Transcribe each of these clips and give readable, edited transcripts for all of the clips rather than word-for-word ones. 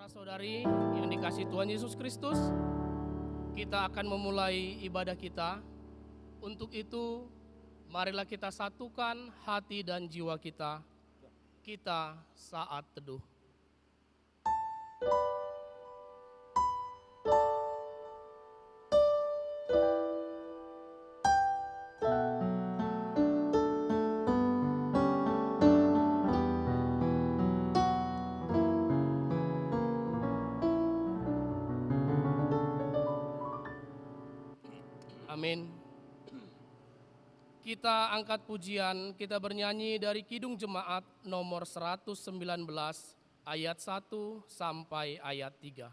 Saudara-saudari yang dikasihi Tuhan Yesus Kristus, kita akan memulai ibadah kita. Untuk itu, marilah kita satukan hati dan jiwa kita. Kita saat teduh. Amin. Kita angkat pujian, kita bernyanyi dari Kidung Jemaat nomor 119 ayat 1 sampai ayat 3.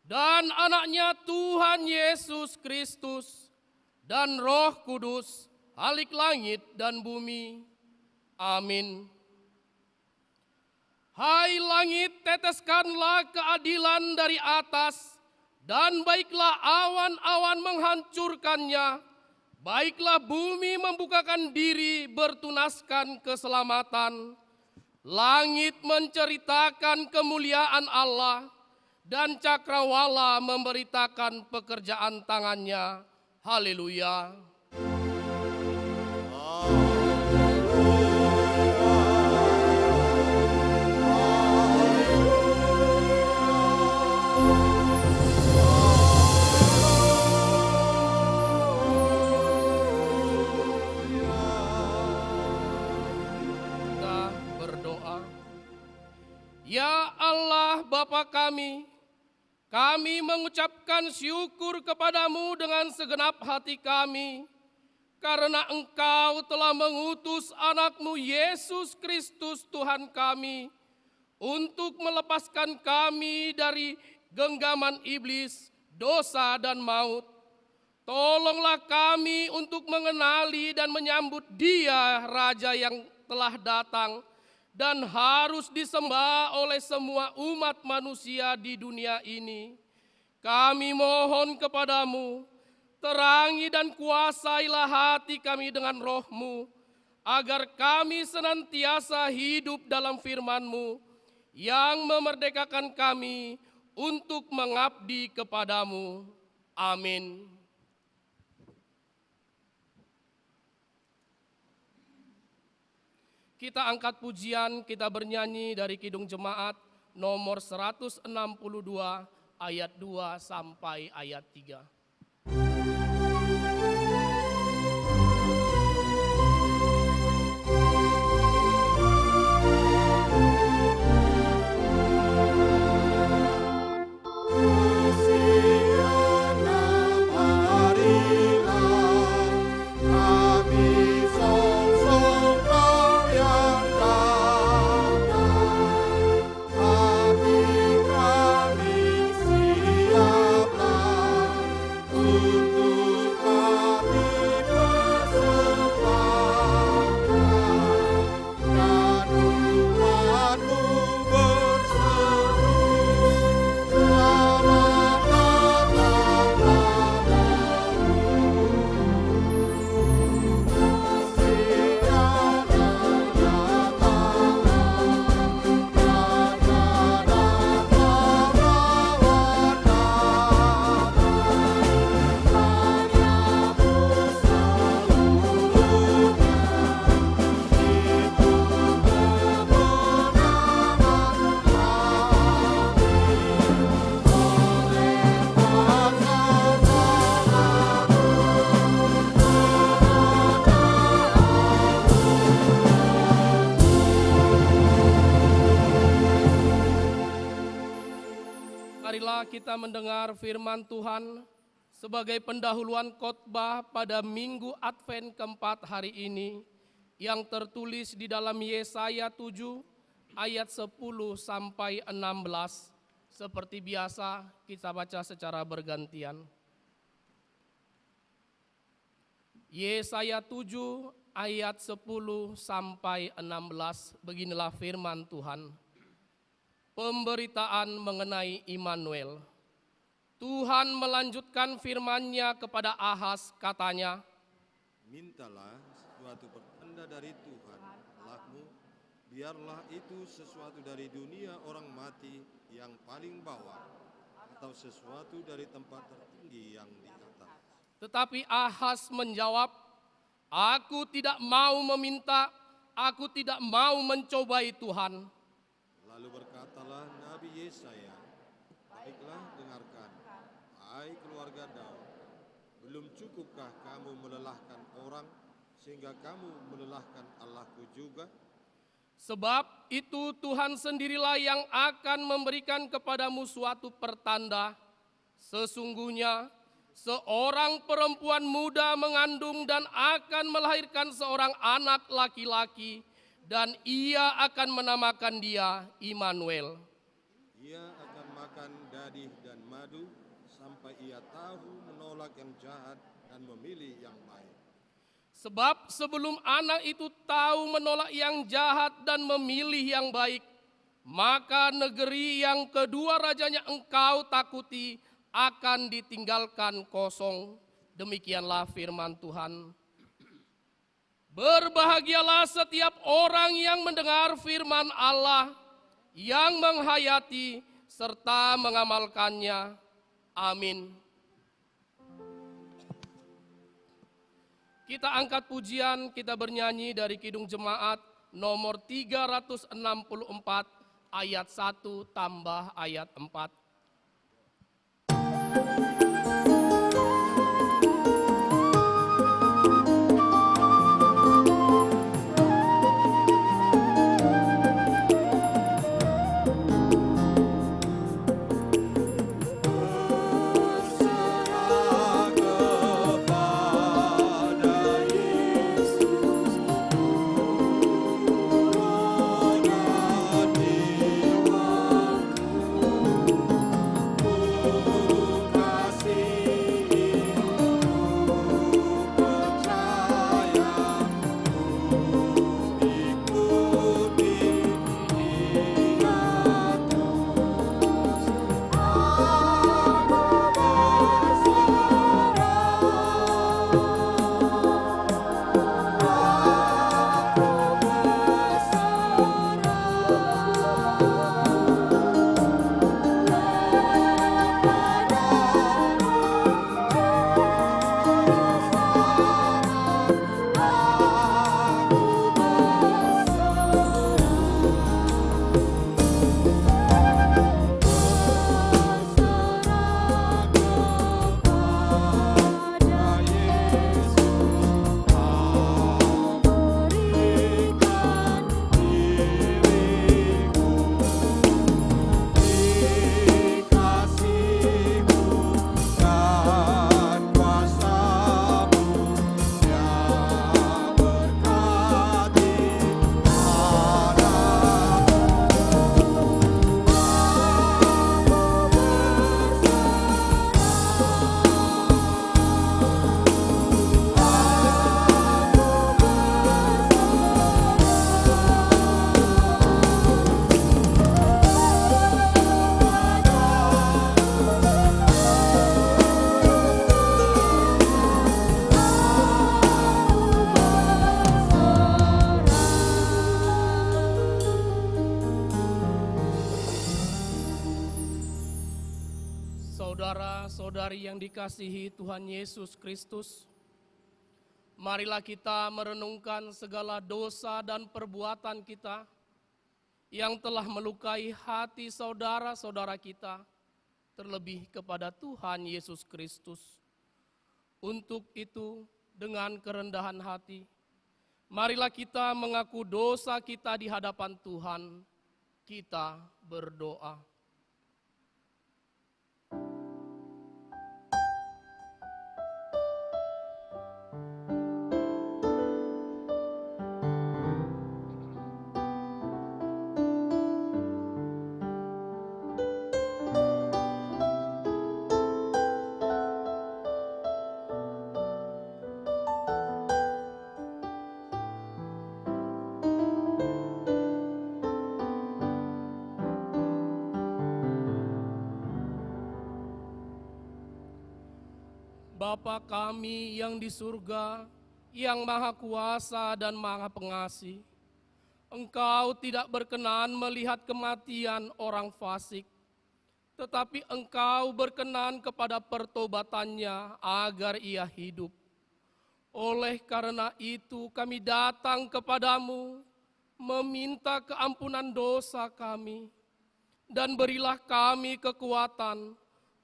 Dan anaknya Tuhan Yesus Kristus dan Roh Kudus, Halik langit dan bumi. Amin. Hai langit, teteskanlah keadilan dari atas, dan baiklah awan-awan menghancurkannya. Baiklah bumi membukakan diri bertunaskan keselamatan. Langit menceritakan kemuliaan Allah, dan cakrawala memberitakan pekerjaan tangannya. Haleluya. Kita berdoa. Ya Allah Bapa kami mengucapkan syukur kepadamu dengan segenap hati kami, karena Engkau telah mengutus anakmu Yesus Kristus Tuhan kami, untuk melepaskan kami dari genggaman iblis, dosa dan maut. Tolonglah kami untuk mengenali dan menyambut Dia, Raja yang telah datang, dan harus disembah oleh semua umat manusia di dunia ini. Kami mohon kepadamu, terangi dan kuasailah hati kami dengan roh-Mu, agar kami senantiasa hidup dalam firman-Mu, yang memerdekakan kami untuk mengabdi kepadamu. Amin. Kita angkat pujian, kita bernyanyi dari Kidung Jemaat nomor 162 ayat 2 sampai ayat 3. kita mendengar firman Tuhan sebagai pendahuluan khotbah pada Minggu Advent keempat hari ini yang tertulis di dalam Yesaya 7 ayat 10 sampai 16. Seperti biasa kita baca secara bergantian. Yesaya 7 ayat 10 sampai 16, beginilah firman Tuhan. Pemberitaan mengenai Immanuel. Tuhan melanjutkan firman-Nya kepada Ahaz, katanya, mintalah suatu pertanda dari Tuhan Allahmu, biarlah itu sesuatu dari dunia orang mati yang paling bawah, atau sesuatu dari tempat tertinggi yang di atas. Tetapi Ahaz menjawab, aku tidak mau meminta, aku tidak mau mencobai Tuhan. Lalu berkatalah Nabi Yesaya, baiklah dengarkan, hai keluarga Daud, belum cukupkah kamu melelahkan orang, sehingga kamu melelahkan Allahku juga? Sebab itu Tuhan sendirilah yang akan memberikan kepadamu suatu pertanda. Sesungguhnya seorang perempuan muda mengandung dan akan melahirkan seorang anak laki-laki, dan ia akan menamakan dia Immanuel. Ia akan makan dadih dan madu sampai ia tahu menolak yang jahat dan memilih yang baik. Sebab sebelum anak itu tahu menolak yang jahat dan memilih yang baik, maka negeri yang kedua rajanya engkau takuti akan ditinggalkan kosong. Demikianlah firman Tuhan. Berbahagialah setiap orang yang mendengar firman Allah, yang menghayati serta mengamalkannya. Amin. Kita angkat pujian, kita bernyanyi dari Kidung Jemaat nomor 364 ayat 1 tambah ayat 4. Saudara-saudari yang dikasihi Tuhan Yesus Kristus, marilah kita merenungkan segala dosa dan perbuatan kita yang telah melukai hati saudara-saudara kita, terlebih kepada Tuhan Yesus Kristus. Untuk itu, dengan kerendahan hati, marilah kita mengaku dosa kita di hadapan Tuhan. Kita berdoa. Bapa kami yang di surga, yang maha kuasa dan maha pengasih, Engkau tidak berkenan melihat kematian orang fasik, tetapi Engkau berkenan kepada pertobatannya agar ia hidup. Oleh karena itu kami datang kepadamu, meminta keampunan dosa kami, dan berilah kami kekuatan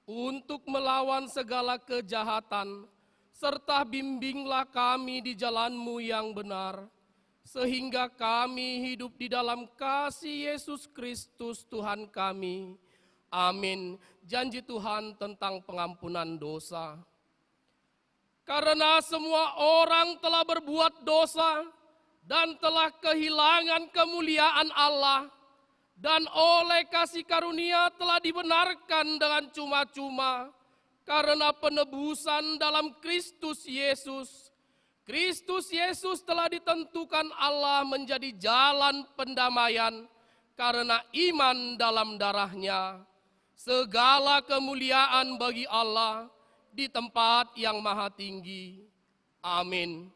untuk melawan segala kejahatan, serta bimbinglah kami di jalan-Mu yang benar, sehingga kami hidup di dalam kasih Yesus Kristus Tuhan kami. Amin. Janji Tuhan tentang pengampunan dosa. Karena semua orang telah berbuat dosa dan telah kehilangan kemuliaan Allah, dan oleh kasih karunia telah dibenarkan dengan cuma-cuma karena penebusan dalam Kristus Yesus. Kristus Yesus telah ditentukan Allah menjadi jalan pendamaian karena iman dalam darah-Nya. Segala kemuliaan bagi Allah di tempat yang maha tinggi. Amin.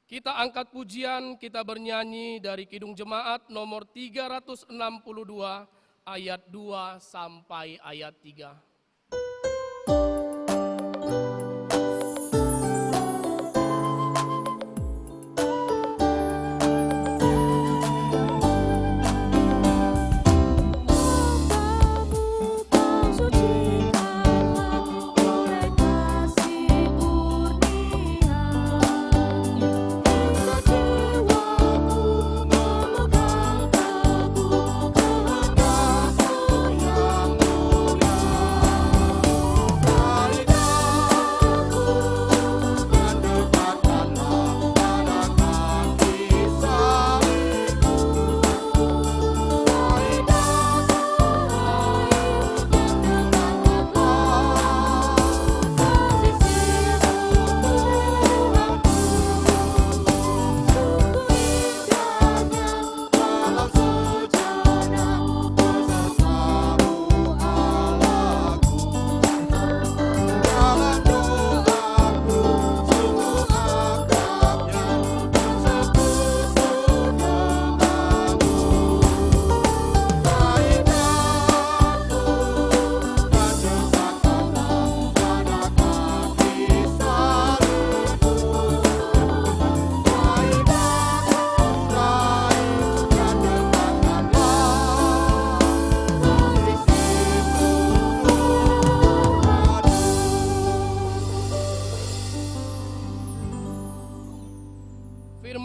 Kita angkat pujian, kita bernyanyi dari Kidung Jemaat nomor 362 ayat 2 sampai ayat 3.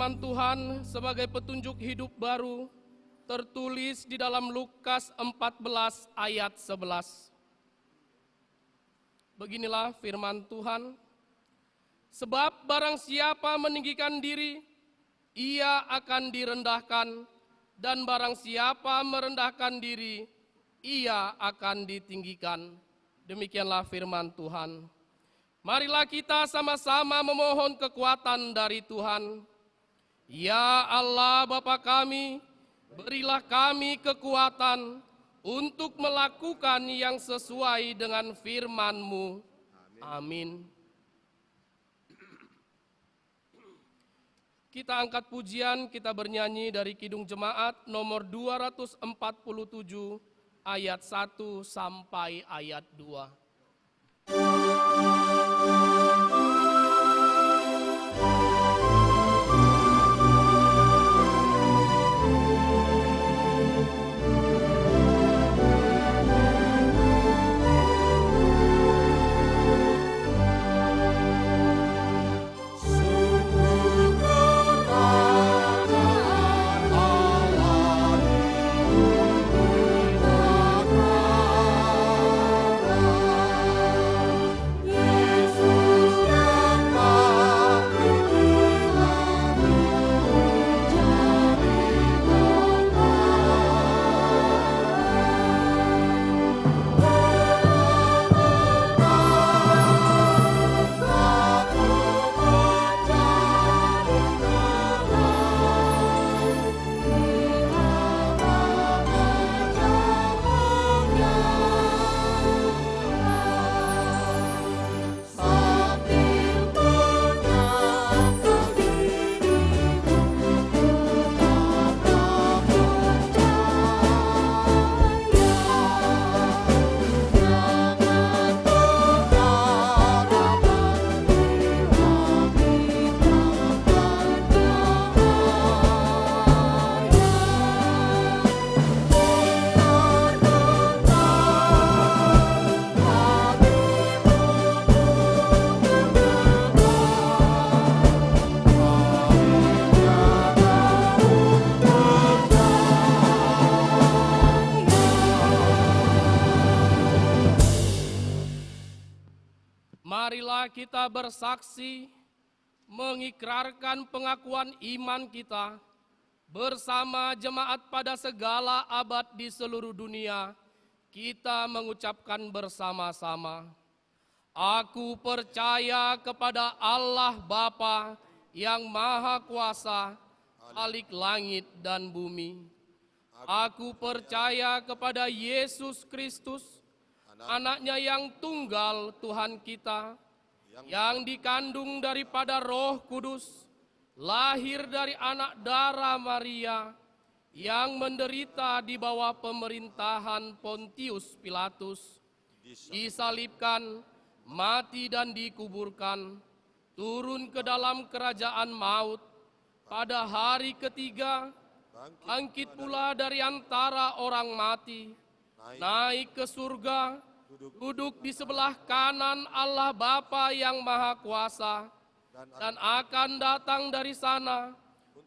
Firman Tuhan sebagai petunjuk hidup baru tertulis di dalam Lukas 14 ayat 11. Beginilah firman Tuhan. Sebab barang siapa meninggikan diri, ia akan direndahkan, dan barang siapa merendahkan diri, ia akan ditinggikan. Demikianlah firman Tuhan. Marilah kita sama-sama memohon kekuatan dari Tuhan. Ya Allah Bapa kami, berilah kami kekuatan untuk melakukan yang sesuai dengan firman-Mu. Amin. Kita angkat pujian, kita bernyanyi dari Kidung Jemaat nomor 247 ayat 1 sampai ayat 2. Allah marilah kita bersaksi, mengikrarkan pengakuan iman kita bersama jemaat pada segala abad di seluruh dunia. Kita mengucapkan bersama-sama, aku percaya kepada Allah Bapa yang Maha Kuasa, Khalik langit dan bumi. Aku percaya kepada Yesus Kristus, Anaknya yang tunggal Tuhan kita, yang dikandung daripada Roh Kudus, lahir dari anak darah Maria, yang menderita di bawah pemerintahan Pontius Pilatus, disalibkan, mati dan dikuburkan, turun ke dalam kerajaan maut, pada hari ketiga bangkit pula dari antara orang mati, naik ke surga, duduk di sebelah kanan Allah Bapa yang Maha Kuasa, dan akan datang dari sana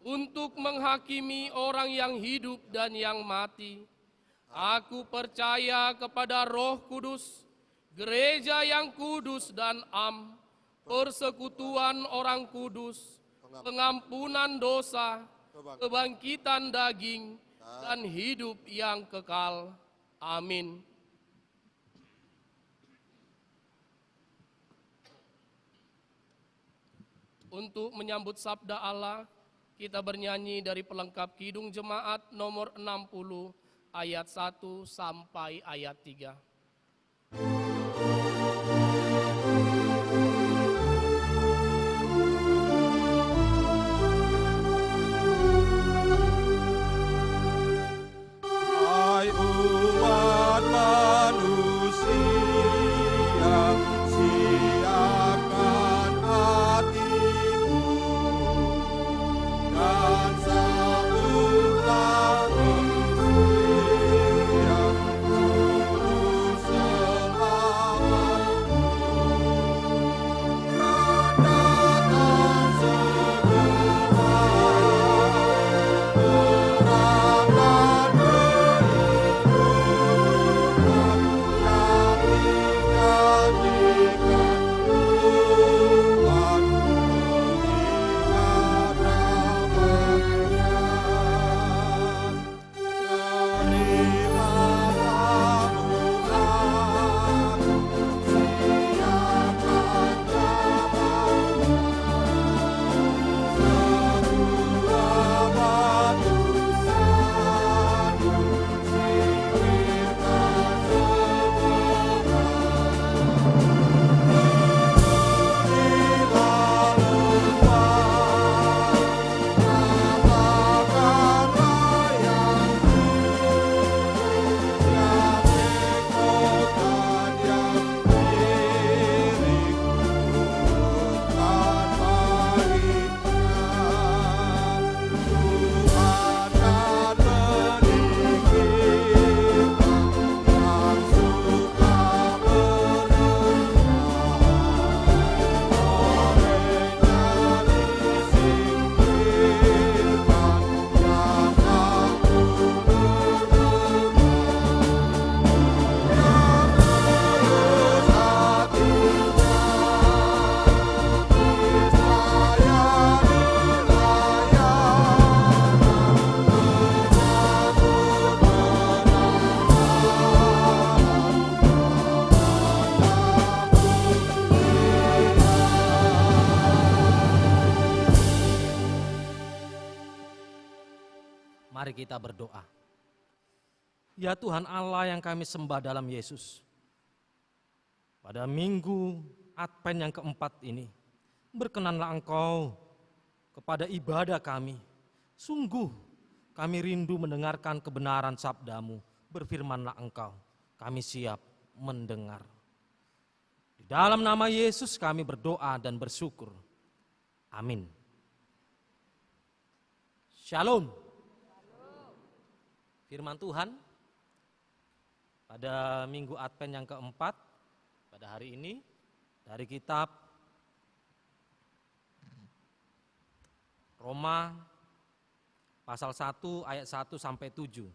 untuk menghakimi orang yang hidup dan yang mati. Aku percaya kepada Roh Kudus, gereja yang kudus dan am, persekutuan orang kudus, pengampunan dosa, kebangkitan daging, dan hidup yang kekal. Amin. Untuk menyambut sabda Allah, kita bernyanyi dari pelengkap Kidung Jemaat nomor 60 ayat 1 sampai ayat 3. Hai umat manusia, siapkan hatimu dan sambutlah Mesia, Juru Selamatmu. Kan datang segera, terang dan kehidupan yang dijanjikan Tuhan mengikat rahmat-Nya. Terimalah Tuhan, siapkan jawabannya. Semua batu sandu singkirkan segera. Berilah lepas, katakanlah yang jujur, yang teguhkan yang lirik, turutkan pahitnya. Tuhan kan meninggikan yang suka merendah, olehnya disingkirkan yang mampu mendengar. Yang tulus hatinya, niscaya Mari kita berdoa. Ya Tuhan Allah yang kami sembah dalam Yesus, pada minggu Advent yang keempat ini, berkenanlah Engkau kepada ibadah kami. Sungguh kami rindu mendengarkan kebenaran sabda-Mu. Berfirmanlah Engkau, kami siap mendengar. Di dalam nama Yesus kami berdoa dan bersyukur. Amin. Shalom. Firman Tuhan pada minggu Advent yang keempat pada hari ini dari kitab Roma pasal 1 ayat 1 sampai 7.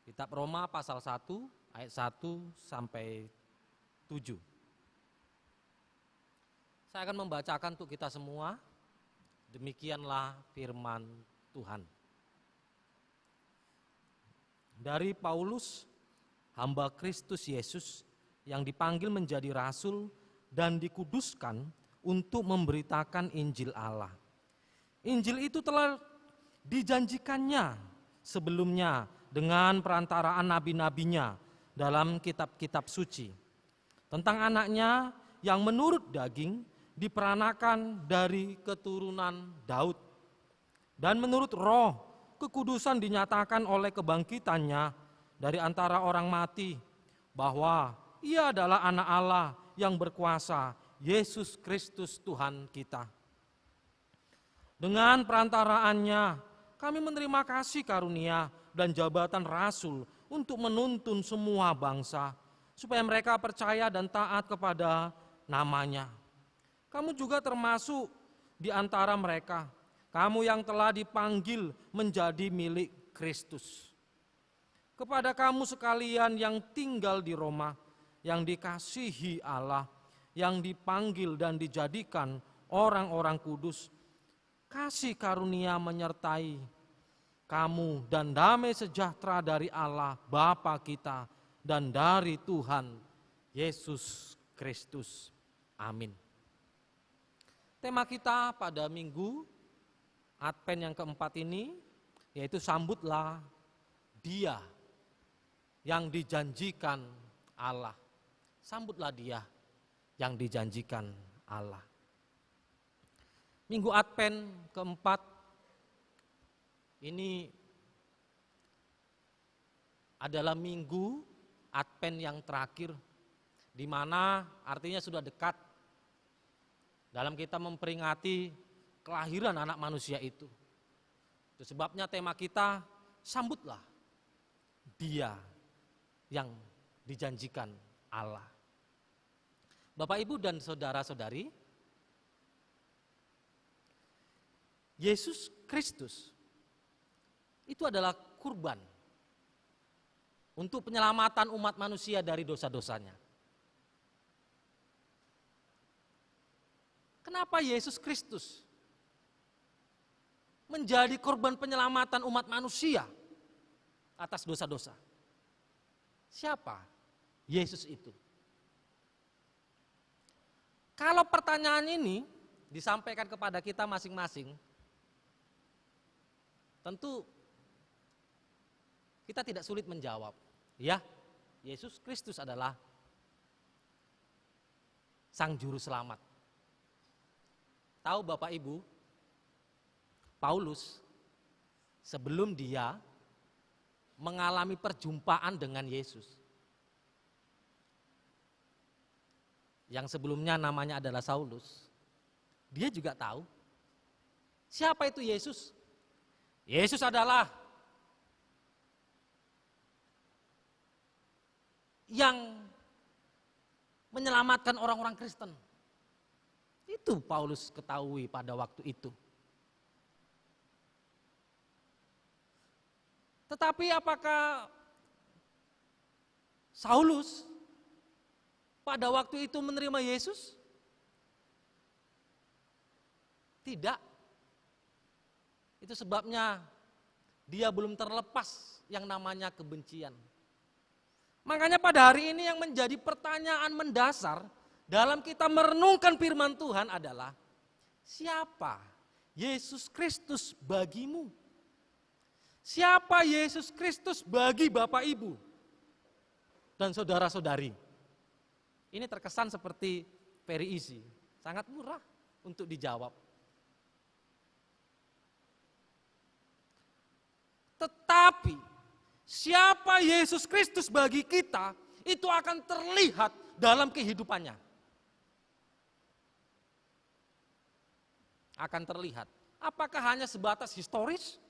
Kitab Roma pasal 1 ayat 1 sampai 7. Saya akan membacakan untuk kita semua. Demikianlah firman Tuhan. Dari Paulus, hamba Kristus Yesus yang dipanggil menjadi rasul dan dikuduskan untuk memberitakan Injil Allah. Injil itu telah dijanjikannya sebelumnya dengan perantaraan nabi-nabinya dalam kitab-kitab suci. Tentang anaknya yang menurut daging diperanakan dari keturunan Daud. Dan menurut roh, kekudusan dinyatakan oleh kebangkitannya dari antara orang mati, bahwa ia adalah anak Allah yang berkuasa, Yesus Kristus Tuhan kita. Dengan perantaraannya, kami menerima kasih karunia dan jabatan rasul untuk menuntun semua bangsa, supaya mereka percaya dan taat kepada namanya. Kamu juga termasuk di antara mereka, kamu yang telah dipanggil menjadi milik Kristus. Kepada kamu sekalian yang tinggal di Roma, yang dikasihi Allah, yang dipanggil dan dijadikan orang-orang kudus, kasih karunia menyertai kamu dan damai sejahtera dari Allah Bapa kita dan dari Tuhan Yesus Kristus. Amin. Tema kita pada minggu Advent yang keempat ini yaitu sambutlah Dia yang dijanjikan Allah. Sambutlah Dia yang dijanjikan Allah. Minggu Advent keempat ini adalah minggu Advent yang terakhir, di mana artinya sudah dekat dalam kita memperingati kelahiran anak manusia itu. Itu sebabnya tema kita, sambutlah Dia yang dijanjikan Allah. Bapak, Ibu, dan saudara-saudari, Yesus Kristus itu adalah kurban untuk penyelamatan umat manusia dari dosa-dosanya. Kenapa Yesus Kristus menjadi korban penyelamatan umat manusia atas dosa-dosa? Siapa Yesus itu? Kalau pertanyaan ini disampaikan kepada kita masing-masing, tentu kita tidak sulit menjawab. Ya, Yesus Kristus adalah Sang Juru Selamat. Tahu Bapak Ibu, Paulus sebelum dia mengalami perjumpaan dengan Yesus, yang sebelumnya namanya adalah Saulus, dia juga tahu siapa itu Yesus. Yesus adalah yang menyelamatkan orang-orang Kristen. Itu Paulus ketahui pada waktu itu. Tetapi apakah Saulus pada waktu itu menerima Yesus? Tidak. Itu sebabnya dia belum terlepas yang namanya kebencian. Makanya pada hari ini yang menjadi pertanyaan mendasar dalam kita merenungkan firman Tuhan adalah, siapa Yesus Kristus bagimu? Siapa Yesus Kristus bagi Bapak Ibu dan saudara-saudari? Ini terkesan seperti very easy, sangat murah untuk dijawab. Tetapi siapa Yesus Kristus bagi kita itu akan terlihat dalam kehidupannya. Akan terlihat. Apakah hanya sebatas historis?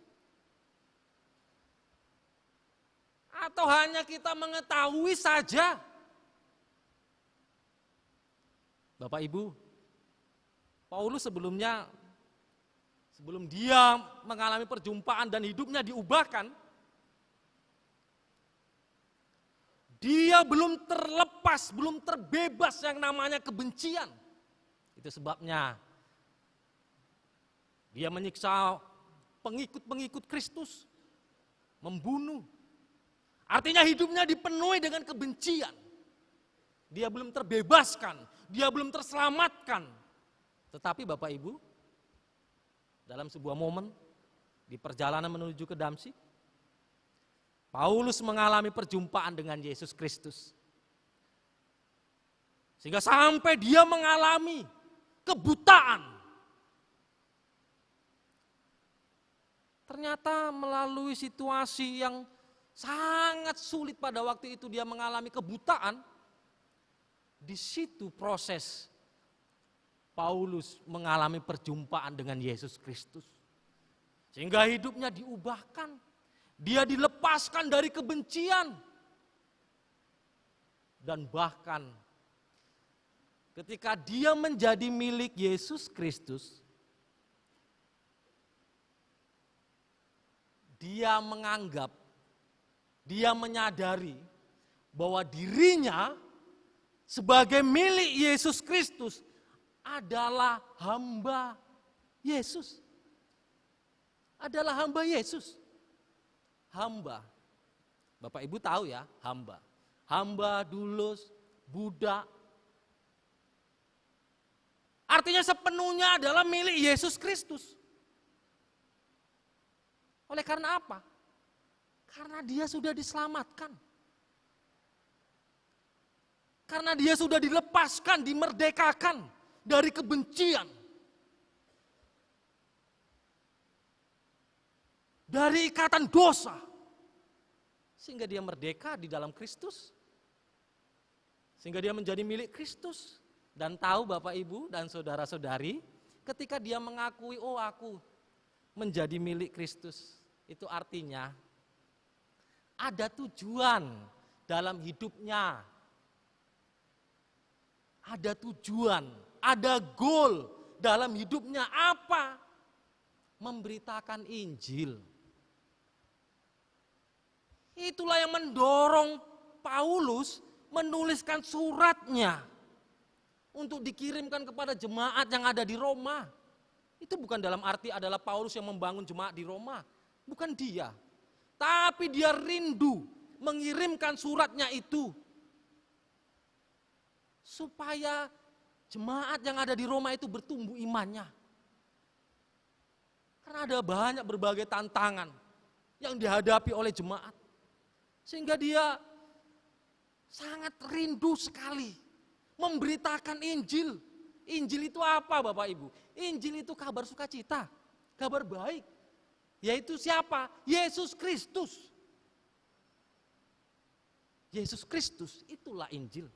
Atau hanya kita mengetahui saja? Bapak Ibu, Paulus sebelum dia mengalami perjumpaan dan hidupnya diubahkan, dia belum terlepas, belum terbebas yang namanya kebencian. Itu sebabnya dia menyiksa pengikut-pengikut Kristus, membunuh. Artinya hidupnya dipenuhi dengan kebencian. Dia belum terbebaskan, dia belum terselamatkan. Tetapi Bapak Ibu, dalam sebuah momen di perjalanan menuju ke Damsyik, Paulus mengalami perjumpaan dengan Yesus Kristus. Sehingga sampai dia mengalami kebutaan. Ternyata melalui situasi yang sangat sulit pada waktu itu dia mengalami kebutaan. Di situ proses Paulus mengalami perjumpaan dengan Yesus Kristus. Sehingga hidupnya diubahkan. Dia dilepaskan dari kebencian. Dan bahkan ketika dia menjadi milik Yesus Kristus, dia menganggap, dia menyadari bahwa dirinya sebagai milik Yesus Kristus adalah hamba Yesus. Adalah hamba Yesus. Hamba. Bapak Ibu tahu ya, hamba. Hamba, dulos, budak. Artinya sepenuhnya adalah milik Yesus Kristus. Oleh karena apa? Karena dia sudah diselamatkan. Karena dia sudah dilepaskan, dimerdekakan dari kebencian. Dari ikatan dosa. Sehingga dia merdeka di dalam Kristus. Sehingga dia menjadi milik Kristus. Dan tahu Bapak Ibu dan saudara-saudari, ketika dia mengakui, oh aku menjadi milik Kristus. Itu artinya ada tujuan dalam hidupnya. Ada tujuan, ada goal dalam hidupnya apa? Memberitakan Injil. Itulah yang mendorong Paulus menuliskan suratnya untuk dikirimkan kepada jemaat yang ada di Roma. Itu bukan dalam arti adalah Paulus yang membangun jemaat di Roma. Bukan dia. Tapi dia rindu mengirimkan suratnya itu supaya jemaat yang ada di Roma itu bertumbuh imannya. Karena ada banyak berbagai tantangan yang dihadapi oleh jemaat. Sehingga dia sangat rindu sekali memberitakan Injil. Injil itu apa Bapak Ibu? Injil itu kabar sukacita, kabar baik. Yaitu siapa? Yesus Kristus. Yesus Kristus, itulah Injil.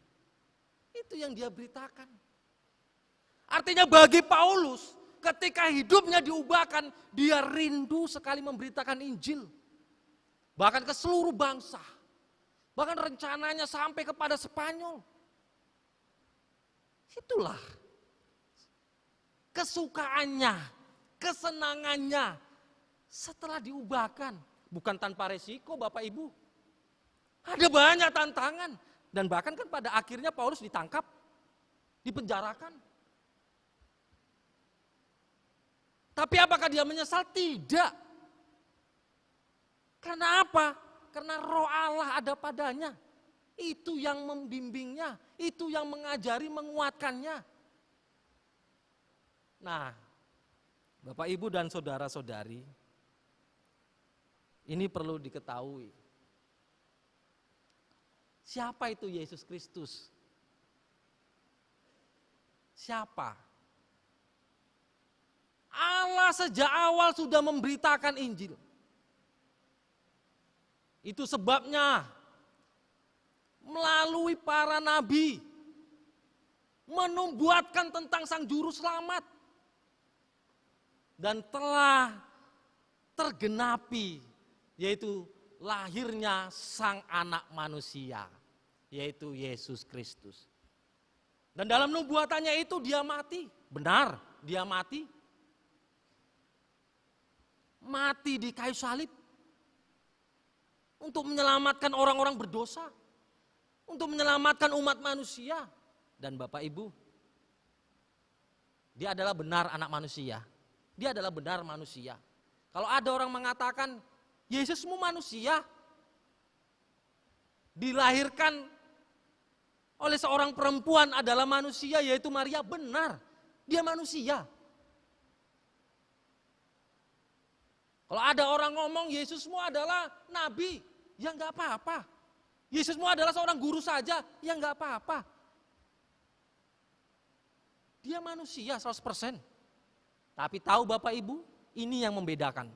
Itu yang dia beritakan. Artinya bagi Paulus, ketika hidupnya diubahkan, dia rindu sekali memberitakan Injil. Bahkan ke seluruh bangsa. Bahkan rencananya sampai kepada Spanyol. Itulah kesukaannya, kesenangannya setelah diubahkan. Bukan tanpa resiko Bapak Ibu. Ada banyak tantangan. Dan bahkan kan pada akhirnya Paulus ditangkap, dipenjarakan. Tapi apakah dia menyesal? Tidak. Karena apa? Karena roh Allah ada padanya. Itu yang membimbingnya, itu yang mengajari, menguatkannya. Nah, Bapak Ibu dan saudara-saudari, ini perlu diketahui. Siapa itu Yesus Kristus? Siapa? Allah sejak awal sudah memberitakan Injil. Itu sebabnya melalui para nabi menubuatkan tentang Sang Juru Selamat. Dan telah tergenapi, yaitu lahirnya Sang Anak Manusia, yaitu Yesus Kristus. Dan dalam nubuatannya itu dia mati, benar dia mati. Mati di kayu salib untuk menyelamatkan orang-orang berdosa, untuk menyelamatkan umat manusia. Dan Bapak Ibu, Dia adalah benar anak manusia. Dia adalah benar manusia. Kalau ada orang mengatakan, Yesusmu manusia, dilahirkan oleh seorang perempuan adalah manusia, yaitu Maria, benar. Dia manusia. Kalau ada orang ngomong Yesusmu adalah nabi, ya enggak apa-apa. Yesusmu adalah seorang guru saja, ya enggak apa-apa. Dia manusia 100%. Tapi tahu Bapak Ibu, ini yang membedakan.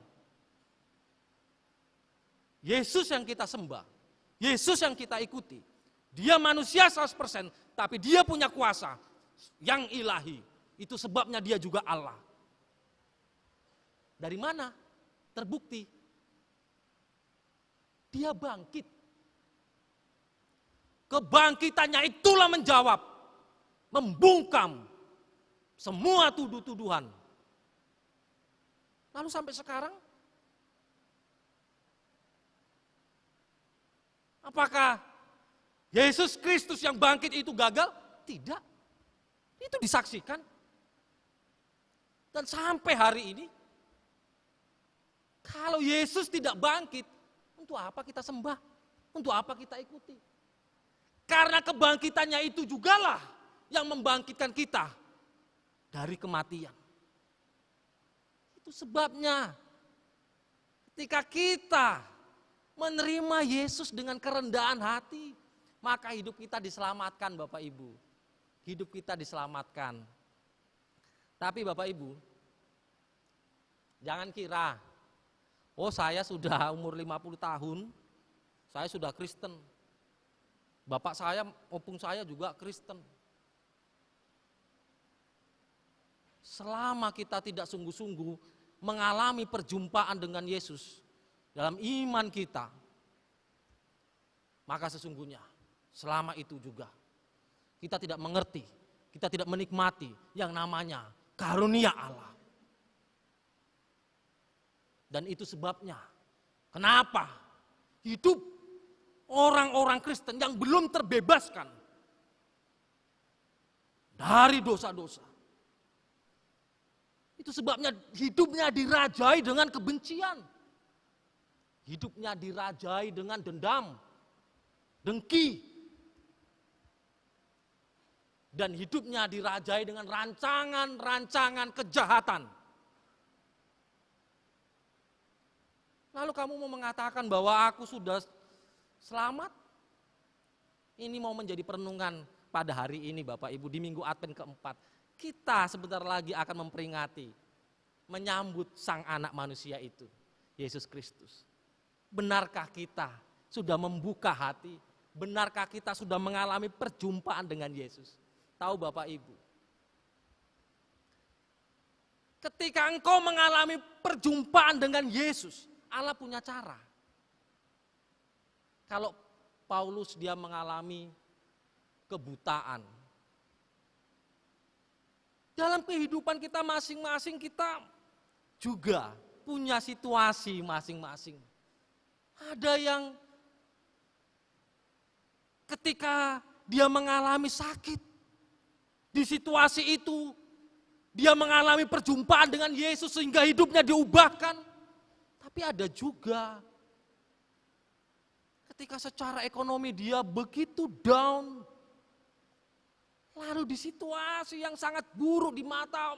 Yesus yang kita sembah, Yesus yang kita ikuti, dia manusia 100%, tapi dia punya kuasa yang ilahi. Itu sebabnya dia juga Allah. Dari mana? Terbukti. Dia bangkit. Kebangkitannya itulah menjawab, membungkam semua tuduh-tuduhan. Lalu sampai sekarang, apakah Yesus Kristus yang bangkit itu gagal? Tidak. Itu disaksikan. Dan sampai hari ini, kalau Yesus tidak bangkit, untuk apa kita sembah? Untuk apa kita ikuti? Karena kebangkitannya itu jugalah yang membangkitkan kita dari kematian. Itu sebabnya ketika kita menerima Yesus dengan kerendahan hati, maka hidup kita diselamatkan Bapak Ibu. Hidup kita diselamatkan. Tapi Bapak Ibu, jangan kira, oh saya sudah umur 50 tahun, saya sudah Kristen. Bapak saya maupun saya juga Kristen. Selama kita tidak sungguh-sungguh mengalami perjumpaan dengan Yesus dalam iman kita, maka sesungguhnya selama itu juga kita tidak mengerti, kita tidak menikmati yang namanya karunia Allah. Dan itu sebabnya kenapa hidup orang-orang Kristen yang belum terbebaskan dari dosa-dosa, itu sebabnya hidupnya dirajai dengan kebencian. Hidupnya dirajai dengan dendam, dengki. Dan hidupnya dirajai dengan rancangan-rancangan kejahatan. Lalu kamu mau mengatakan bahwa aku sudah selamat? Ini mau menjadi perenungan pada hari ini Bapak Ibu, di minggu Advent keempat. Kita sebentar lagi akan memperingati, menyambut sang anak manusia itu, Yesus Kristus. Benarkah kita sudah membuka hati? Benarkah kita sudah mengalami perjumpaan dengan Yesus? Tahu Bapak Ibu, ketika engkau mengalami perjumpaan dengan Yesus, Allah punya cara. Kalau Paulus dia mengalami kebutaan, dalam kehidupan kita masing-masing kita juga punya situasi masing-masing. Ada yang ketika dia mengalami sakit, di situasi itu dia mengalami perjumpaan dengan Yesus sehingga hidupnya diubahkan. Tapi ada juga ketika secara ekonomi dia begitu down, lalu di situasi yang sangat buruk di mata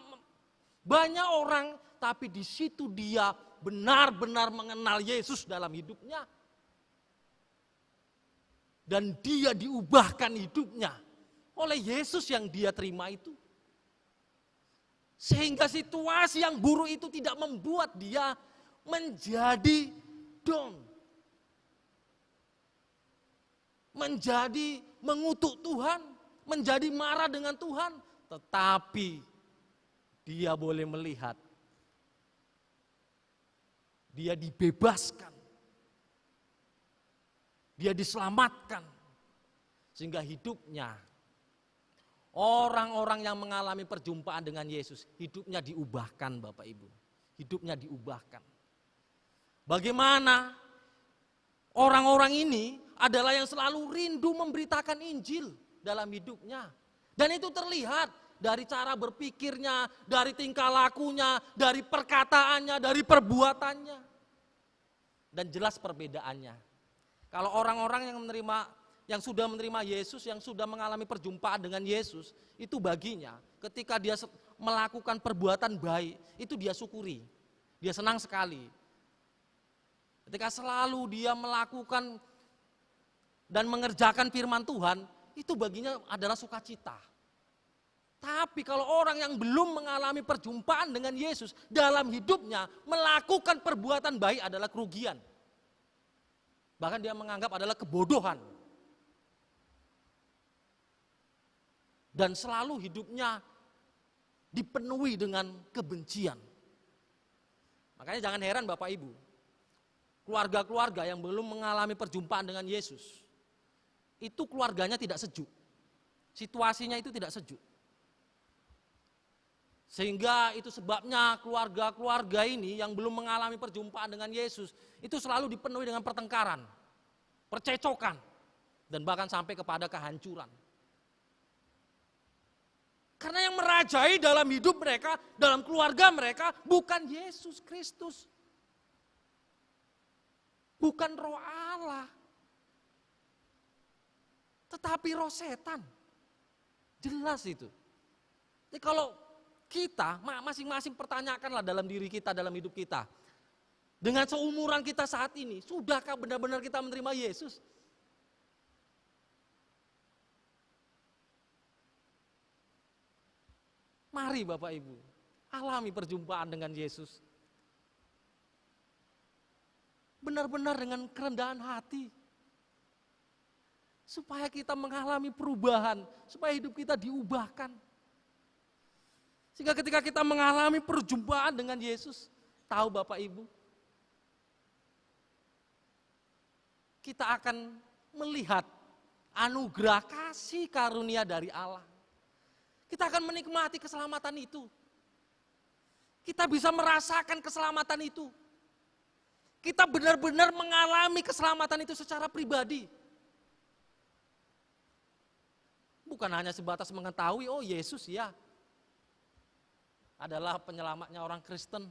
banyak orang, tapi di situ dia benar-benar mengenal Yesus dalam hidupnya. Dan dia diubahkan hidupnya oleh Yesus yang dia terima itu. Sehingga situasi yang buruk itu tidak membuat dia menjadi down. Menjadi mengutuk Tuhan, menjadi marah dengan Tuhan, tetapi dia boleh melihat, dia dibebaskan, dia diselamatkan, sehingga hidupnya, orang-orang yang mengalami perjumpaan dengan Yesus, hidupnya diubahkan Bapak Ibu, hidupnya diubahkan. Bagaimana orang-orang ini adalah yang selalu rindu memberitakan Injil dalam hidupnya. Dan itu terlihat dari cara berpikirnya, dari tingkah lakunya, dari perkataannya, dari perbuatannya. Dan jelas perbedaannya. Kalau orang-orang yang sudah menerima Yesus, yang sudah mengalami perjumpaan dengan Yesus, itu baginya ketika dia melakukan perbuatan baik, itu dia syukuri. Dia senang sekali. Ketika selalu dia melakukan dan mengerjakan firman Tuhan, itu baginya adalah sukacita. Tapi kalau orang yang belum mengalami perjumpaan dengan Yesus dalam hidupnya, melakukan perbuatan baik adalah kerugian. Bahkan dia menganggap adalah kebodohan. Dan selalu hidupnya dipenuhi dengan kebencian. Makanya jangan heran Bapak Ibu, keluarga-keluarga yang belum mengalami perjumpaan dengan Yesus, itu keluarganya tidak sejuk. Situasinya itu tidak sejuk. Sehingga itu sebabnya keluarga-keluarga ini yang belum mengalami perjumpaan dengan Yesus, itu selalu dipenuhi dengan pertengkaran, percecokan, dan bahkan sampai kepada kehancuran. Karena yang merajai dalam hidup mereka, dalam keluarga mereka, bukan Yesus Kristus. Bukan Roh Allah. Tetapi roh setan. Jelas itu. Jadi kalau kita masing-masing pertanyakanlah dalam diri kita, dalam hidup kita. Dengan seumuran kita saat ini, sudahkah benar-benar kita menerima Yesus? Mari Bapak Ibu, alami perjumpaan dengan Yesus. Benar-benar dengan kerendahan hati. Supaya kita mengalami perubahan, supaya hidup kita diubahkan. Sehingga ketika kita mengalami perjumpaan dengan Yesus, tahu Bapak Ibu, kita akan melihat anugerah kasih karunia dari Allah. Kita akan menikmati keselamatan itu. Kita bisa merasakan keselamatan itu. Kita benar-benar mengalami keselamatan itu secara pribadi. Bukan hanya sebatas mengetahui, oh Yesus ya adalah penyelamatnya orang Kristen.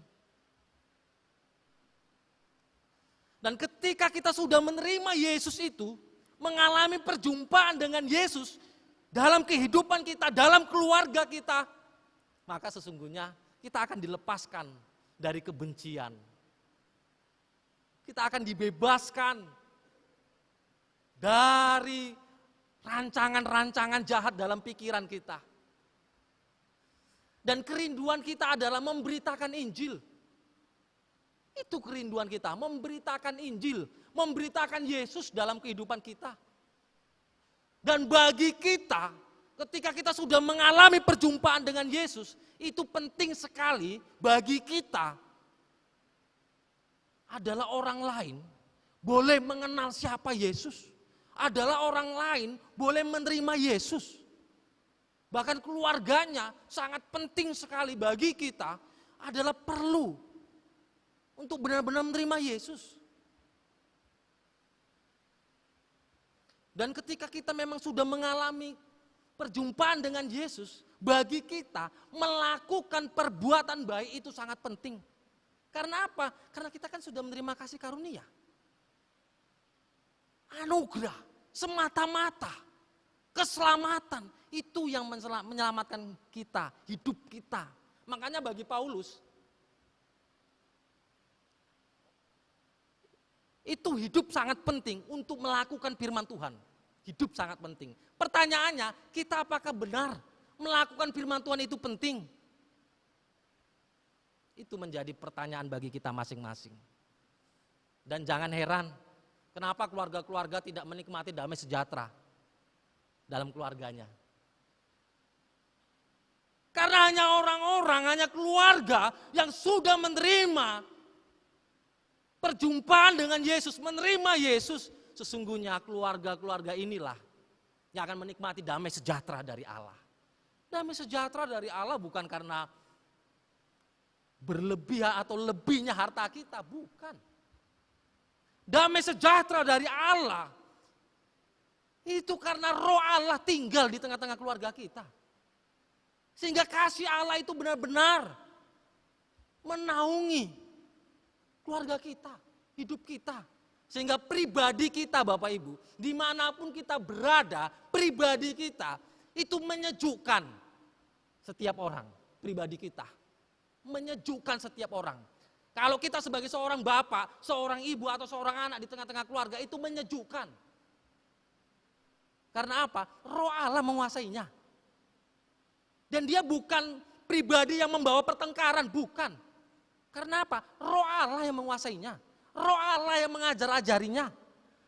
Dan ketika kita sudah menerima Yesus itu, mengalami perjumpaan dengan Yesus dalam kehidupan kita, dalam keluarga kita, maka sesungguhnya kita akan dilepaskan dari kebencian. Kita akan dibebaskan dari rancangan-rancangan jahat dalam pikiran kita. Dan kerinduan kita adalah memberitakan Injil. Itu kerinduan kita, memberitakan Injil, memberitakan Yesus dalam kehidupan kita. Dan bagi kita, ketika kita sudah mengalami perjumpaan dengan Yesus, itu penting sekali bagi kita adalah orang lain boleh mengenal siapa Yesus. Adalah orang lain boleh menerima Yesus. Bahkan keluarganya sangat penting sekali bagi kita adalah perlu untuk benar-benar menerima Yesus. Dan ketika kita memang sudah mengalami perjumpaan dengan Yesus, bagi kita melakukan perbuatan baik itu sangat penting. Karena apa? Karena kita kan sudah menerima kasih karunia. Anugerah, semata-mata, keselamatan, itu yang menyelamatkan kita, hidup kita. Makanya bagi Paulus, itu hidup sangat penting untuk melakukan firman Tuhan. Hidup sangat penting. Pertanyaannya, kita apakah benar melakukan firman Tuhan itu penting? Itu menjadi pertanyaan bagi kita masing-masing. Dan jangan heran, kenapa keluarga-keluarga tidak menikmati damai sejahtera dalam keluarganya. Karena hanya orang-orang, hanya keluarga yang sudah menerima perjumpaan dengan Yesus, menerima Yesus, sesungguhnya keluarga-keluarga inilah yang akan menikmati damai sejahtera dari Allah. Damai sejahtera dari Allah bukan karena berlebihan atau lebihnya harta kita, bukan. Damai sejahtera dari Allah itu karena roh Allah tinggal di tengah-tengah keluarga kita. Sehingga kasih Allah itu benar-benar menaungi keluarga kita, hidup kita. Sehingga pribadi kita Bapak Ibu, dimanapun kita berada, pribadi kita itu menyejukkan setiap orang. Pribadi kita menyejukkan setiap orang. Kalau kita sebagai seorang bapak, seorang ibu atau seorang anak di tengah-tengah keluarga itu menyejukkan. Karena apa? Roh Allah menguasainya. Dan dia bukan pribadi yang membawa pertengkaran, bukan. Karena apa? Roh Allah yang menguasainya. Roh Allah yang mengajar-ajarinya.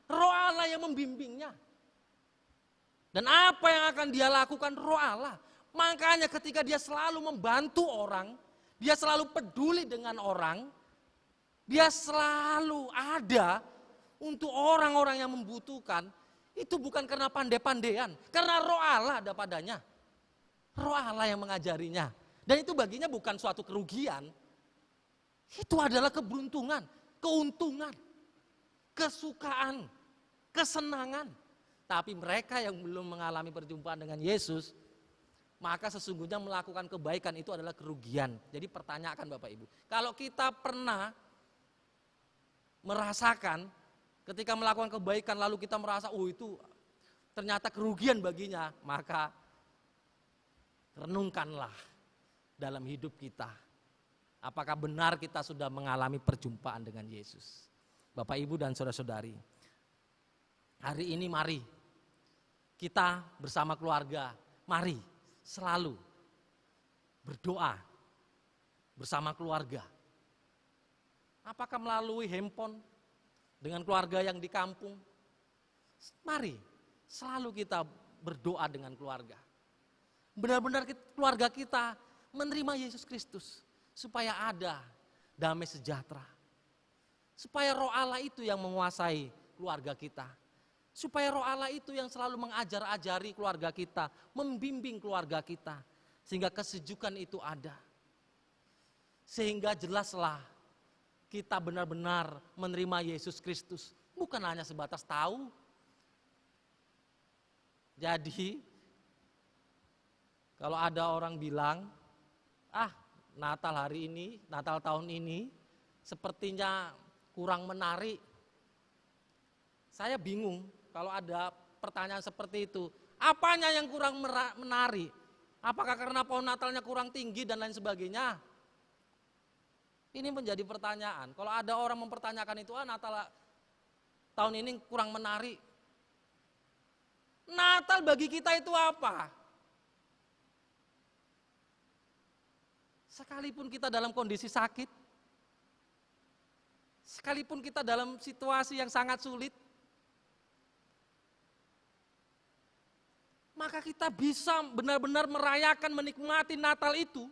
Roh Allah yang membimbingnya. Dan apa yang akan dia lakukan? Roh Allah. Makanya ketika dia selalu membantu orang, dia selalu peduli dengan orang, dia selalu ada untuk orang-orang yang membutuhkan, itu bukan karena pandai-pandaian, karena roh Allah ada padanya. Roh Allah yang mengajarinya. Dan itu baginya bukan suatu kerugian, itu adalah keberuntungan, keuntungan, kesukaan, kesenangan. Tapi mereka yang belum mengalami perjumpaan dengan Yesus, maka sesungguhnya melakukan kebaikan itu adalah kerugian. Jadi pertanyakan Bapak Ibu, kalau kita pernah merasakan ketika melakukan kebaikan lalu kita merasa itu ternyata kerugian baginya, maka renungkanlah dalam hidup kita. Apakah benar kita sudah mengalami perjumpaan dengan Yesus? Bapak Ibu dan saudara-saudari, hari ini mari kita bersama keluarga, mari selalu berdoa bersama keluarga. Apakah melalui handphone dengan keluarga yang di kampung? Mari selalu kita berdoa dengan keluarga. Benar-benar keluarga kita menerima Yesus Kristus supaya ada damai sejahtera. Supaya roh Allah itu yang menguasai keluarga kita. Supaya roh Allah itu yang selalu mengajar-ajari keluarga kita, membimbing keluarga kita. Sehingga kesejukan itu ada. Sehingga jelaslah kita benar-benar menerima Yesus Kristus. Bukan hanya sebatas tahu. Jadi, kalau ada orang bilang, Natal hari ini, Natal tahun ini, sepertinya kurang menarik. Saya bingung kalau ada pertanyaan seperti itu. Apanya yang kurang menarik? Apakah karena pohon Natalnya kurang tinggi dan lain sebagainya? Ini menjadi pertanyaan. Kalau ada orang mempertanyakan itu, Natal tahun ini kurang menarik. Natal bagi kita itu apa? Sekalipun kita dalam kondisi sakit, sekalipun kita dalam situasi yang sangat sulit, maka kita bisa benar-benar merayakan, menikmati Natal itu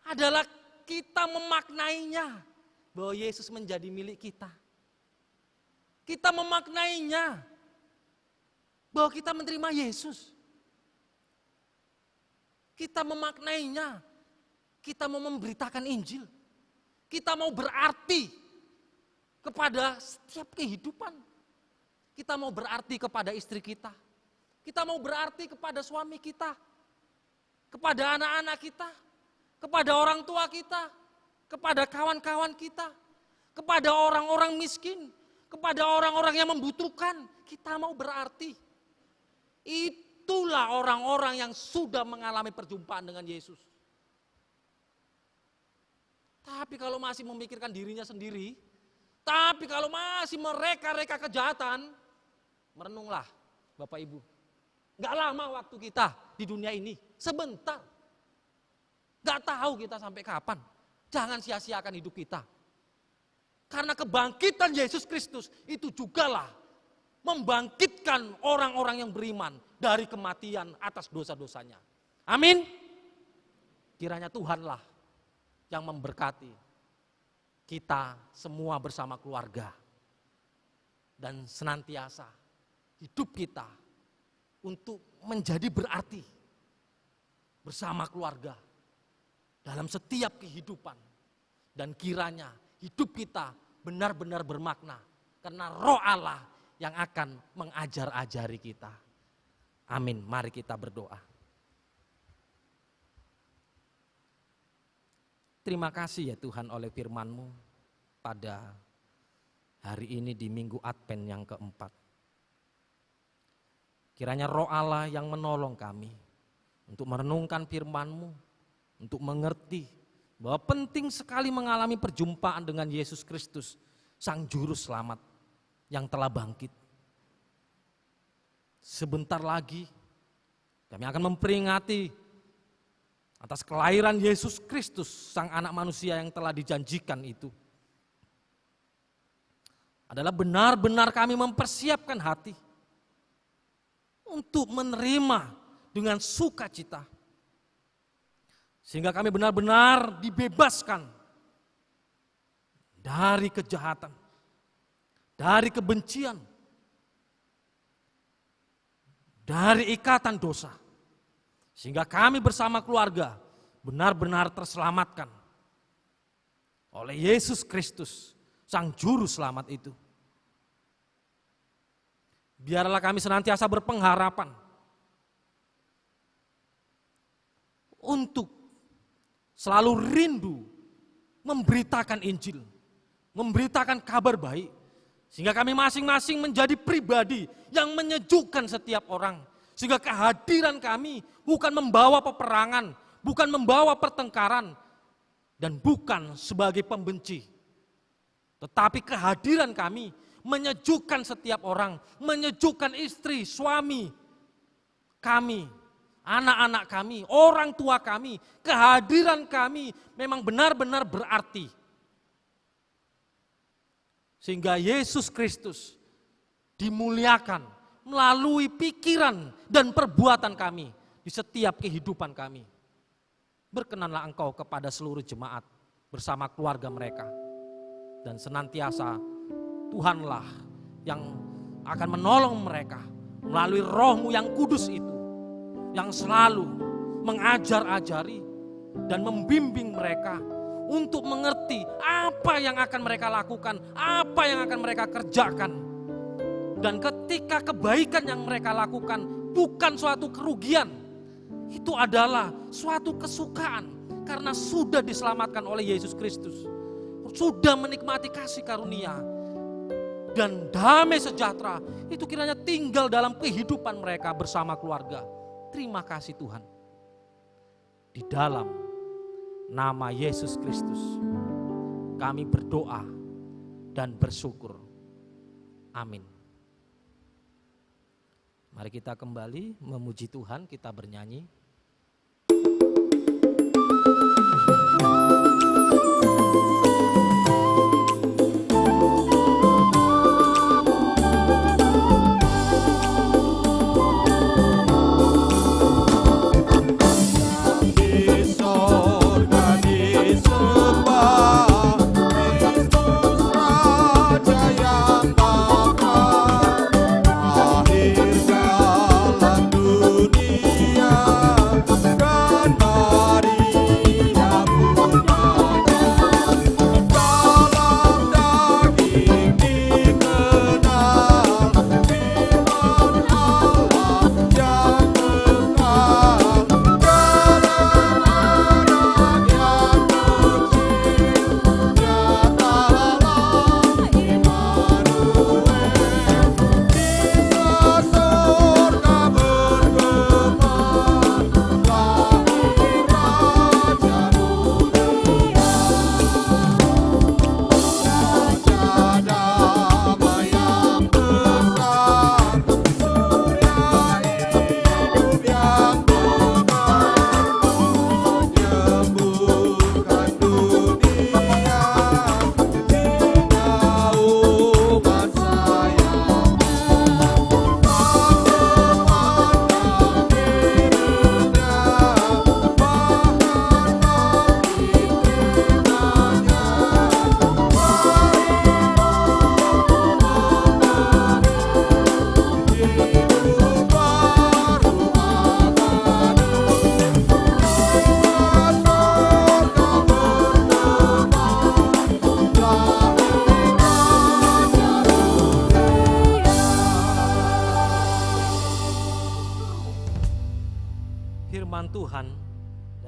adalah kita memaknainya bahwa Yesus menjadi milik kita. Kita memaknainya bahwa kita menerima Yesus. Kita memaknainya, kita mau memberitakan Injil. Kita mau berarti kepada setiap kehidupan. Kita mau berarti kepada istri kita. Kita mau berarti kepada suami kita. Kepada anak-anak kita. Kepada orang tua kita. Kepada kawan-kawan kita. Kepada orang-orang miskin. Kepada orang-orang yang membutuhkan. Kita mau berarti. Itulah orang-orang yang sudah mengalami perjumpaan dengan Yesus. Tapi kalau masih memikirkan dirinya sendiri, tapi kalau masih mereka-reka kejahatan, merenunglah Bapak Ibu. Gak lama waktu kita di dunia ini, sebentar. Gak tahu kita sampai kapan. Jangan sia-siakan hidup kita. Karena kebangkitan Yesus Kristus itu jugalah membangkitkan orang-orang yang beriman dari kematian atas dosa-dosanya. Amin. Kiranya Tuhanlah yang memberkati kita semua bersama keluarga. Dan senantiasa hidup kita untuk menjadi berarti bersama keluarga dalam setiap kehidupan. Dan kiranya hidup kita benar-benar bermakna karena Roh Allah yang akan mengajar-ajari kita. Amin. Mari kita berdoa. terima kasih ya Tuhan oleh firman-Mu pada hari ini di Minggu Advent yang keempat. Kiranya Roh Allah yang menolong kami untuk merenungkan firman-Mu, untuk mengerti bahwa penting sekali mengalami perjumpaan dengan Yesus Kristus, Sang Juru Selamat yang telah bangkit. Sebentar lagi kami akan memperingati atas kelahiran Yesus Kristus, Sang Anak Manusia yang telah dijanjikan itu. Adalah benar-benar kami mempersiapkan hati untuk menerima dengan sukacita. Sehingga kami benar-benar dibebaskan dari kejahatan, dari kebencian, dari ikatan dosa. Sehingga kami bersama keluarga benar-benar terselamatkan oleh Yesus Kristus, Sang Juru Selamat itu. Biarlah kami senantiasa berpengharapan untuk selalu rindu memberitakan Injil, memberitakan kabar baik. Sehingga kami masing-masing menjadi pribadi yang menyejukkan setiap orang. Sehingga kehadiran kami bukan membawa peperangan, bukan membawa pertengkaran, dan bukan sebagai pembenci. Tetapi kehadiran kami menyejukkan setiap orang, menyejukkan istri, suami kami, anak-anak kami, orang tua kami. Kehadiran kami memang benar-benar berarti. Sehingga Yesus Kristus dimuliakan melalui pikiran dan perbuatan kami di setiap kehidupan kami. Berkenanlah Engkau kepada seluruh jemaat bersama keluarga mereka. Dan senantiasa Tuhanlah yang akan menolong mereka melalui Roh-Mu yang kudus itu. Yang selalu mengajar-ajari dan membimbing mereka untuk mengerti apa yang akan mereka lakukan, apa yang akan mereka kerjakan. Dan ketika kebaikan yang mereka lakukan bukan suatu kerugian, itu adalah suatu kesukaan karena sudah diselamatkan oleh Yesus Kristus. Sudah menikmati kasih karunia dan damai sejahtera itu kiranya tinggal dalam kehidupan mereka bersama keluarga. Terima kasih Tuhan. Di dalam nama Yesus Kristus kami berdoa dan bersyukur. Amin. Mari kita kembali memuji Tuhan, kita bernyanyi.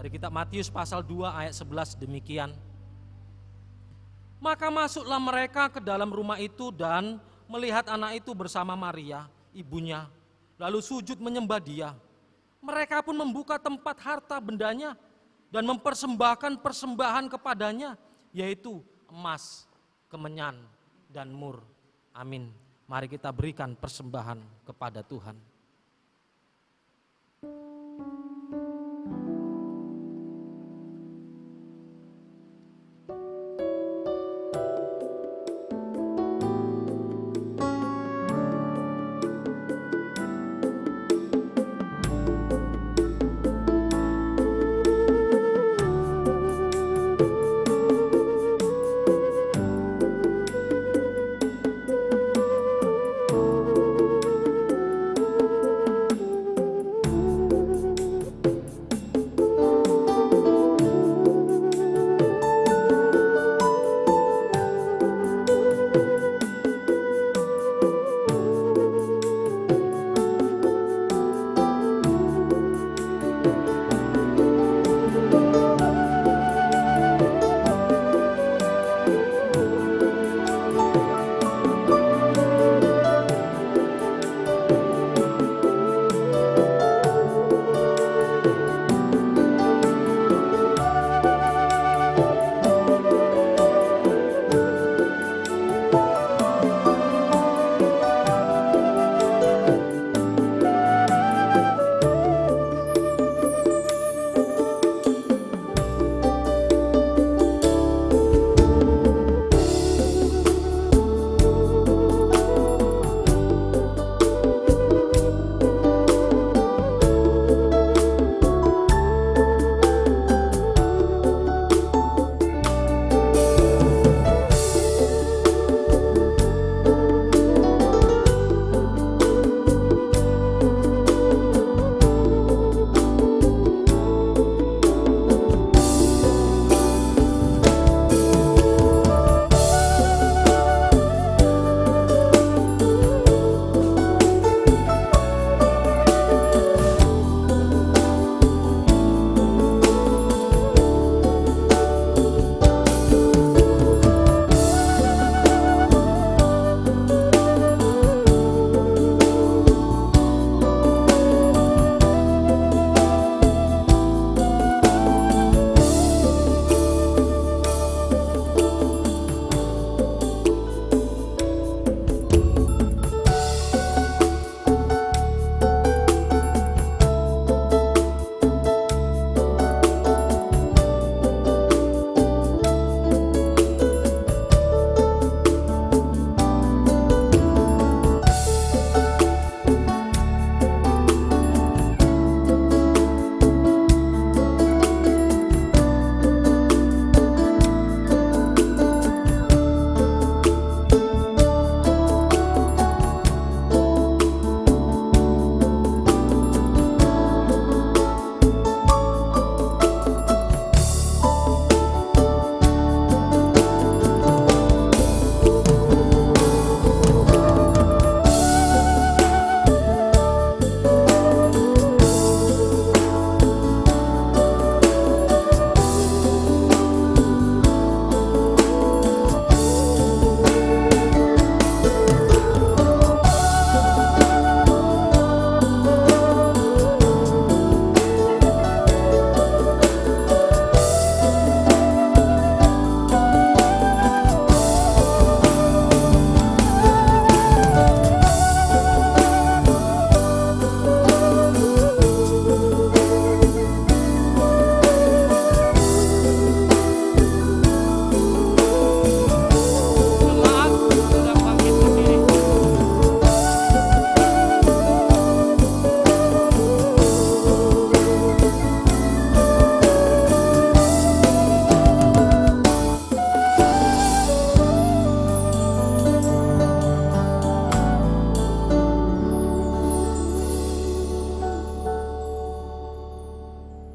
Dari kitab Matius pasal 2 ayat 11 demikian. Maka masuklah mereka ke dalam rumah itu dan melihat anak itu bersama Maria, ibunya, lalu sujud menyembah dia. Mereka pun membuka tempat harta bendanya dan mempersembahkan persembahan kepadanya, yaitu emas, kemenyan, dan mur. Amin. Mari kita berikan persembahan kepada Tuhan.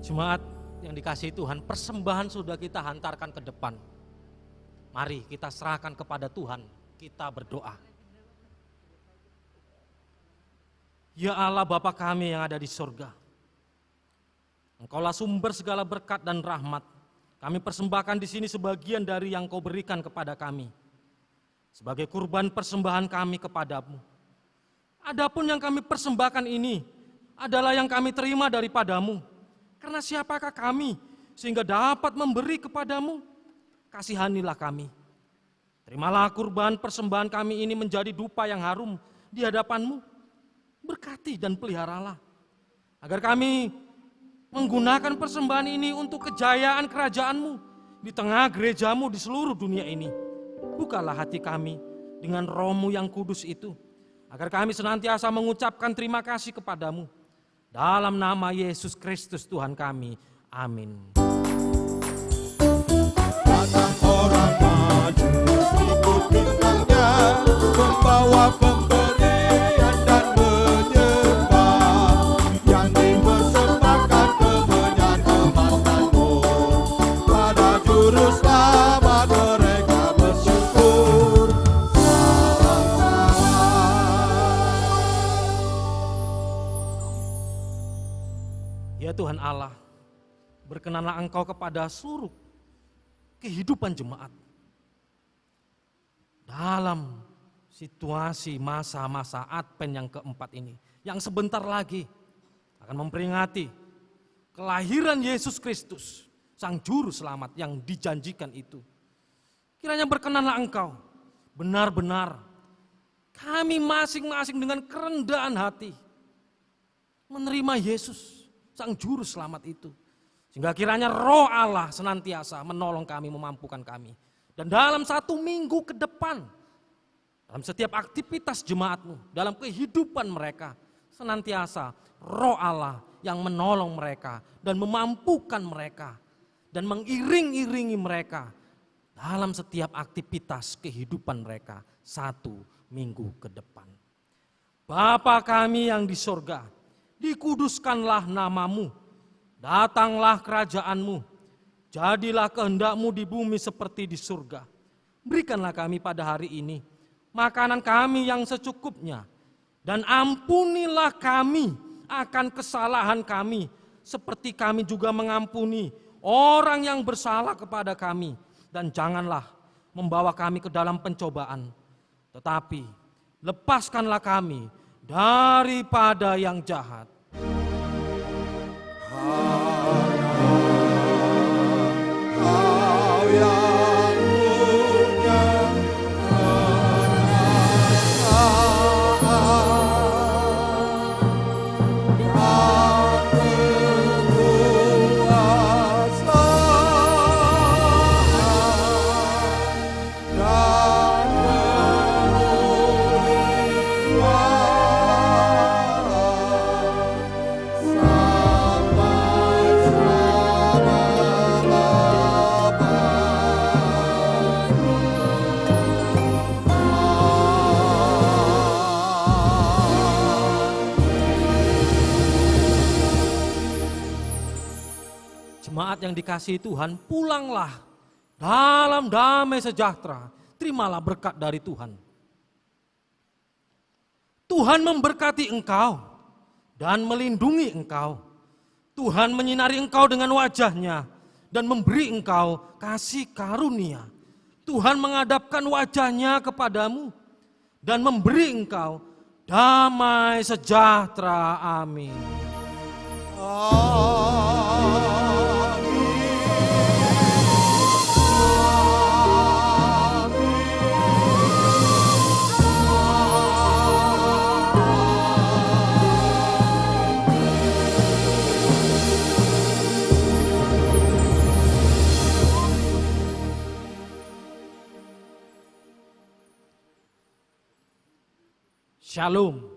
Jemaat yang dikasihi Tuhan, persembahan sudah kita hantarkan ke depan. Mari kita serahkan kepada Tuhan, kita berdoa. Ya Allah Bapa kami yang ada di surga, Engkaulah sumber segala berkat dan rahmat. Kami persembahkan di sini sebagian dari yang Kau berikan kepada kami, sebagai kurban persembahan kami kepadamu. Adapun yang kami persembahkan ini adalah yang kami terima daripadamu. Karena siapakah kami sehingga dapat memberi kepadamu? Kasihanilah kami. Terimalah kurban persembahan kami ini menjadi dupa yang harum di hadapanmu. Berkati dan peliharalah, agar kami menggunakan persembahan ini untuk kejayaan kerajaanmu di tengah gerejamu di seluruh dunia ini. Bukalah hati kami dengan Roh-Mu yang kudus itu, agar kami senantiasa mengucapkan terima kasih kepadamu. Dalam nama Yesus Kristus Tuhan kami. Amin. Datang orang maju ikut bintangnya, membawa pemberian dan menyembah, yang dipersembahkan kemenyan emas dan mur. Pada juru selamat mereka bersyukur. Ya Tuhan Allah, berkenanlah Engkau kepada seluruh kehidupan jemaat dalam situasi masa-masa Advent yang keempat ini, yang sebentar lagi akan memperingati kelahiran Yesus Kristus, Sang Juru Selamat yang dijanjikan itu. Kiranya berkenanlah Engkau benar-benar kami masing-masing dengan kerendahan hati menerima Yesus, Sang Juru Selamat itu. Sehingga kiranya Roh Allah senantiasa menolong kami, memampukan kami. Dan dalam 1 minggu ke depan, dalam setiap aktivitas jemaatmu, dalam kehidupan mereka, senantiasa Roh Allah yang menolong mereka dan memampukan mereka dan mengiring-iringi mereka dalam setiap aktivitas kehidupan mereka 1 minggu ke depan. Bapa kami yang di sorga, dikuduskanlah namamu. Datanglah kerajaanmu, jadilah kehendak-Mu di bumi seperti di surga. Berikanlah kami pada hari ini makanan kami yang secukupnya, dan ampunilah kami akan kesalahan kami, seperti kami juga mengampuni orang yang bersalah kepada kami. Dan janganlah membawa kami ke dalam pencobaan, tetapi lepaskanlah kami daripada yang jahat. Kau yang punya perasaan dan kekuasaan dan Jemaat yang dikasihi Tuhan, pulanglah dalam damai sejahtera. Terimalah berkat dari Tuhan. Tuhan memberkati engkau dan melindungi engkau. Tuhan menyinari engkau dengan wajah-Nya dan memberi engkau kasih karunia. Tuhan menghadapkan wajah-Nya kepadamu dan memberi engkau damai sejahtera. Amin. Shalom.